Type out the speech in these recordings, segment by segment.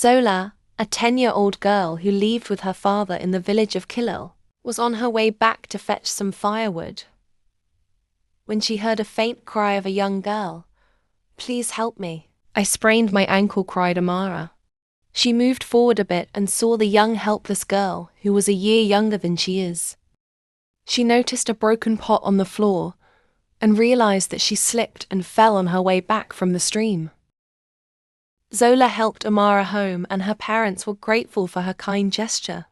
Zola, a 10-year-old girl who lived with her father in the village of Kilil, was on her way back to fetch some firewood when she heard a faint cry of a young girl. "Please help me. I sprained my ankle," cried Amara. She moved forward a bit and saw the young helpless girl, who was a year younger than she is. She noticed a broken pot on the floor and realized that she slipped and fell on her way back from the stream. Zola helped Amara home, and her parents were grateful for her kind gesture.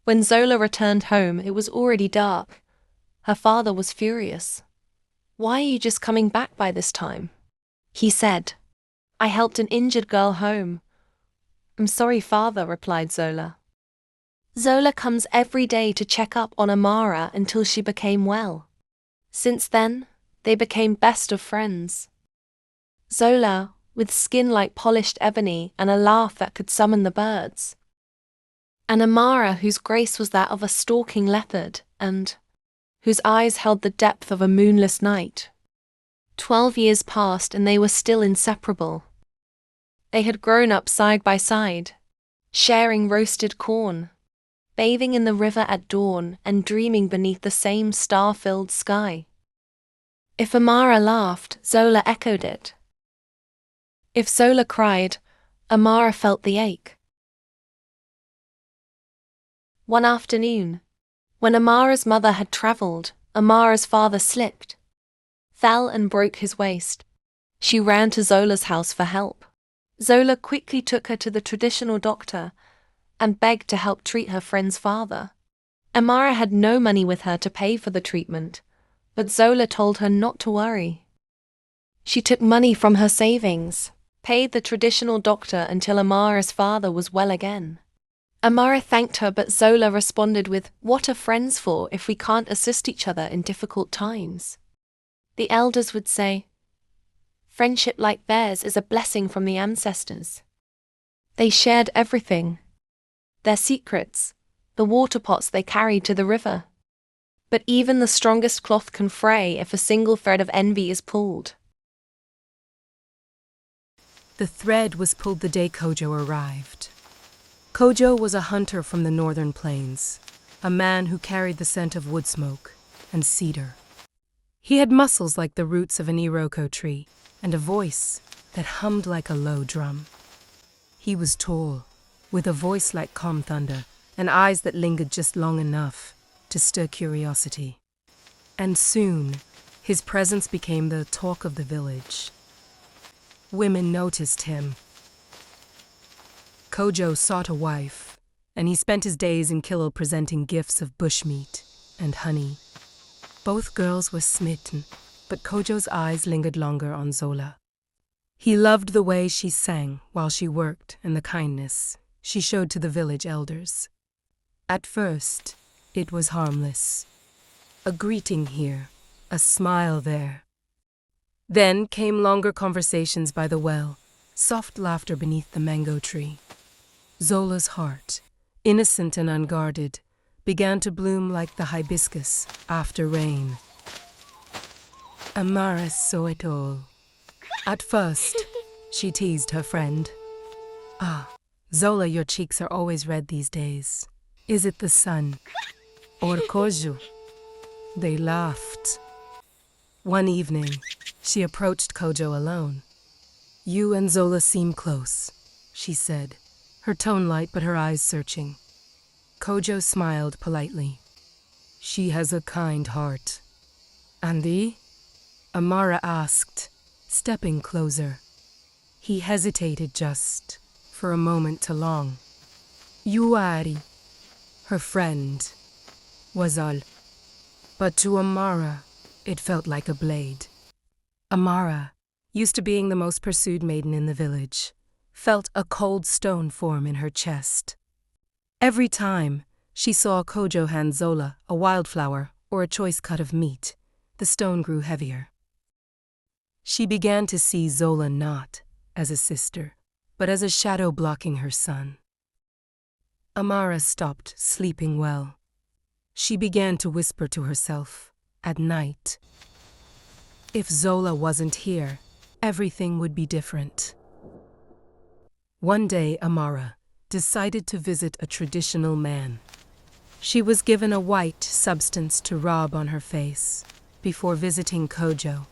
When Zola returned home, it was already dark. Her father was furious. "Why are you just coming back by this time?" he said. "I helped an injured girl home." "I'm sorry, father," replied Zola. Zola comes every day to check up on Amara until she became well. Since then, they became best of friends. Zola, with skin like polished ebony and a laugh that could summon the birds. And Amara, whose grace was that of a stalking leopard, and whose eyes held the depth of a moonless night. 12 years passed and they were still inseparable. They had grown up side by side, sharing roasted corn, bathing in the river at dawn and dreaming beneath the same star-filled sky. If Amara laughed, Zola echoed it. If Zola cried, Amara felt the ache. One afternoon, when Amara's mother had traveled, Amara's father slipped, fell and broke his waist. She ran to Zola's house for help. Zola quickly took her to the traditional doctor and begged to help treat her friend's father. Amara had no money with her to pay for the treatment, but Zola told her not to worry. She took money from her savings, paid the traditional doctor until Amara's father was well again. Amara thanked her, but Zola responded with, "What are friends for if we can't assist each other in difficult times?" The elders would say, "Friendship like theirs is a blessing from the ancestors." They shared everything. Their secrets, the water pots they carried to the river. But even the strongest cloth can fray if a single thread of envy is pulled. The thread was pulled the day Kojo arrived. Kojo was a hunter from the northern plains, a man who carried the scent of wood smoke and cedar. He had muscles like the roots of an iroko tree and a voice that hummed like a low drum. He was tall, with a voice like calm thunder and eyes that lingered just long enough to stir curiosity. And soon, his presence became the talk of the village. Women noticed him. Kojo sought a wife, and he spent his days in Kilil presenting gifts of bushmeat and honey. Both girls were smitten, but Kojo's eyes lingered longer on Zola. He loved the way she sang while she worked and the kindness she showed to the village elders. At first, it was harmless. A greeting here, a smile there. Then came longer conversations by the well, soft laughter beneath the mango tree. Zola's heart, innocent and unguarded, began to bloom like the hibiscus after rain. Amara saw it all. At first, she teased her friend. "Ah, Zola, your cheeks are always red these days. Is it the sun? Or Kojo?" They laughed. One evening, she approached Kojo alone. "You and Zola seem close," she said, her tone light but her eyes searching. Kojo smiled politely. "She has a kind heart." "Andy?" Amara asked, stepping closer. He hesitated just for a moment too long. Yuari, her friend, was all. But to Amara, it felt like a blade. Amara, used to being the most pursued maiden in the village, felt a cold stone form in her chest. Every time she saw Kojo hand Zola a wildflower or a choice cut of meat, the stone grew heavier. She began to see Zola not as a sister, but as a shadow blocking her son. Amara stopped sleeping well. She began to whisper to herself at night. If Zola wasn't here, everything would be different. One day, Amara decided to visit a traditional man. She was given a white substance to rub on her face before visiting Kojo,